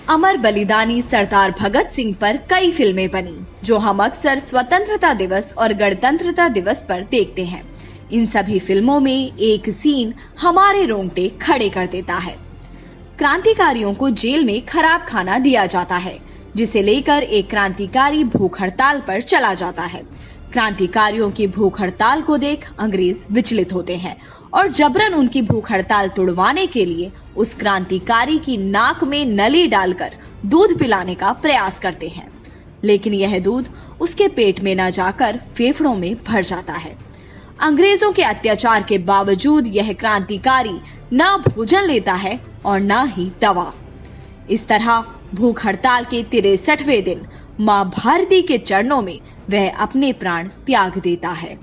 अमर बलिदानी सरदार भगत सिंह पर कई फिल्में बनी जो हम अक्सर स्वतंत्रता दिवस और गणतंत्रता दिवस पर देखते हैं। इन सभी फिल्मों में एक सीन हमारे रोंगटे खड़े कर देता है। क्रांतिकारियों को जेल में खराब खाना दिया जाता है, जिसे लेकर एक क्रांतिकारी भूख हड़ताल पर चला जाता है। क्रांतिकारियों की भूख हड़ताल को देख अंग्रेज विचलित होते हैं और जबरन उनकी भूख हड़ताल तुड़वाने के लिए उस क्रांतिकारी की नाक में नली डालकर दूध पिलाने का प्रयास करते हैं, लेकिन यह दूध उसके पेट में न जाकर फेफड़ों में भर जाता है। अंग्रेजों के अत्याचार के बावजूद यह क्रांतिकारी न भोजन लेता है और न ही दवा। इस तरह भूख हड़ताल के 63वें दिन मां भारती के चरणों में वह अपने प्राण त्याग देता है।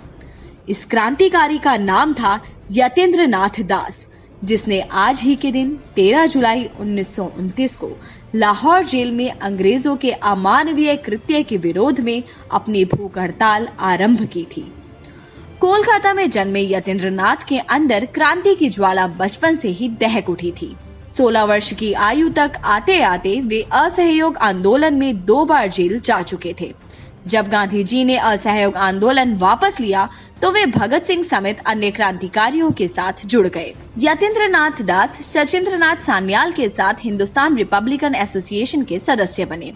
इस क्रांतिकारी का नाम था यतीन्द्र नाथ दास, जिसने आज ही के दिन 13 जुलाई 1929 को लाहौर जेल में अंग्रेजों के अमानवीय कृत्य के विरोध में अपनी भूख हड़ताल आरंभ की थी। कोलकाता में जन्मे यतीन्द्र नाथ के अंदर क्रांति की ज्वाला बचपन से ही दहक उठी थी। 16 वर्ष की आयु तक आते आते वे असहयोग आंदोलन में 2 बार जेल जा चुके थे। जब गांधी जी ने असहयोग आंदोलन वापस लिया तो वे भगत सिंह समेत अन्य क्रांतिकारियों के साथ जुड़ गए। यतीन्द्र नाथ दास सचिंद्र नाथ सान्याल के साथ हिंदुस्तान रिपब्लिकन एसोसिएशन के सदस्य बने।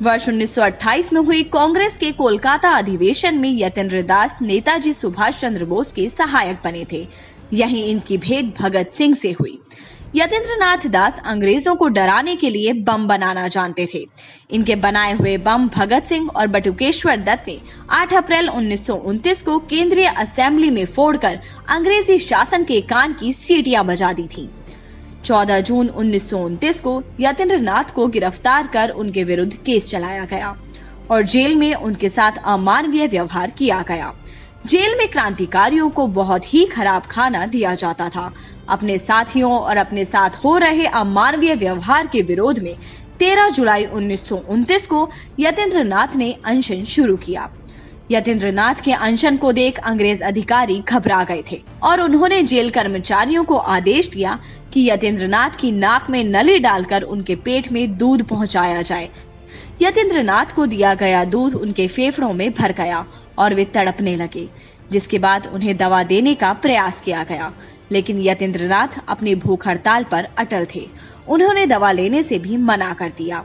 वर्ष 1928 में हुई कांग्रेस के कोलकाता अधिवेशन में यतीन्द्र दास नेताजी सुभाष चंद्र बोस के सहायक बने थे। यहीं इनकी भेंट भगत सिंह से हुई। यतीन्द्र नाथ दास अंग्रेजों को डराने के लिए बम बनाना जानते थे। इनके बनाए हुए बम भगत सिंह और बटुकेश्वर दत्त ने 8 अप्रैल 1929 को केंद्रीय असेंबली में फोड़कर अंग्रेजी शासन के कान की सीटियां बजा दी थीं। 14 जून 1929 को यतीन्द्र नाथ को गिरफ्तार कर उनके विरुद्ध केस चलाया गया और जेल में उनके साथ अमानवीय व्यवहार किया गया। जेल में क्रांतिकारियों को बहुत ही खराब खाना दिया जाता था। अपने साथियों और अपने साथ हो रहे अमानवीय व्यवहार के विरोध में 13 जुलाई 1929 को यतीन्द्र नाथ ने अनशन शुरू किया। यतीन्द्र नाथ के अनशन को देख अंग्रेज अधिकारी घबरा गए थे और उन्होंने जेल कर्मचारियों को आदेश दिया कि यतीन्द्र नाथ की नाक में नली डालकर उनके पेट में दूध पहुंचाया जाए। यतीन्द्र नाथ को दिया गया दूध उनके फेफड़ों में भर गया और वे तड़पने लगे, जिसके बाद उन्हें दवा देने का प्रयास किया गया, लेकिन यतीन्द्र नाथ अपनी भूख हड़ताल पर अटल थे। उन्होंने दवा लेने से भी मना कर दिया।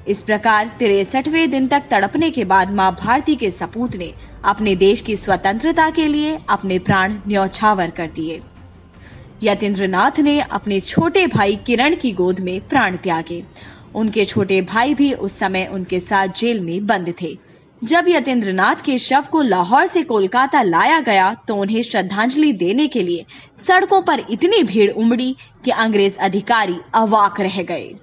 इस प्रकार 63वें दिन तक तड़पने के बाद मां भारती के सपूत ने अपने देश की स्वतंत्रता के लिए अपने प्राण न्यौछावर कर दिए। यतीन्द्र नाथ ने अपने छोटे भाई किरण की गोद में प्राण त्यागे। उनके छोटे भाई भी उस समय उनके साथ जेल में बंद थे। जब यतीन्द्र नाथ के शव को लाहौर से कोलकाता लाया गया तो उन्हें श्रद्धांजलि देने के लिए सड़कों पर इतनी भीड़ उमड़ी कि अंग्रेज अधिकारी अवाक रह गए।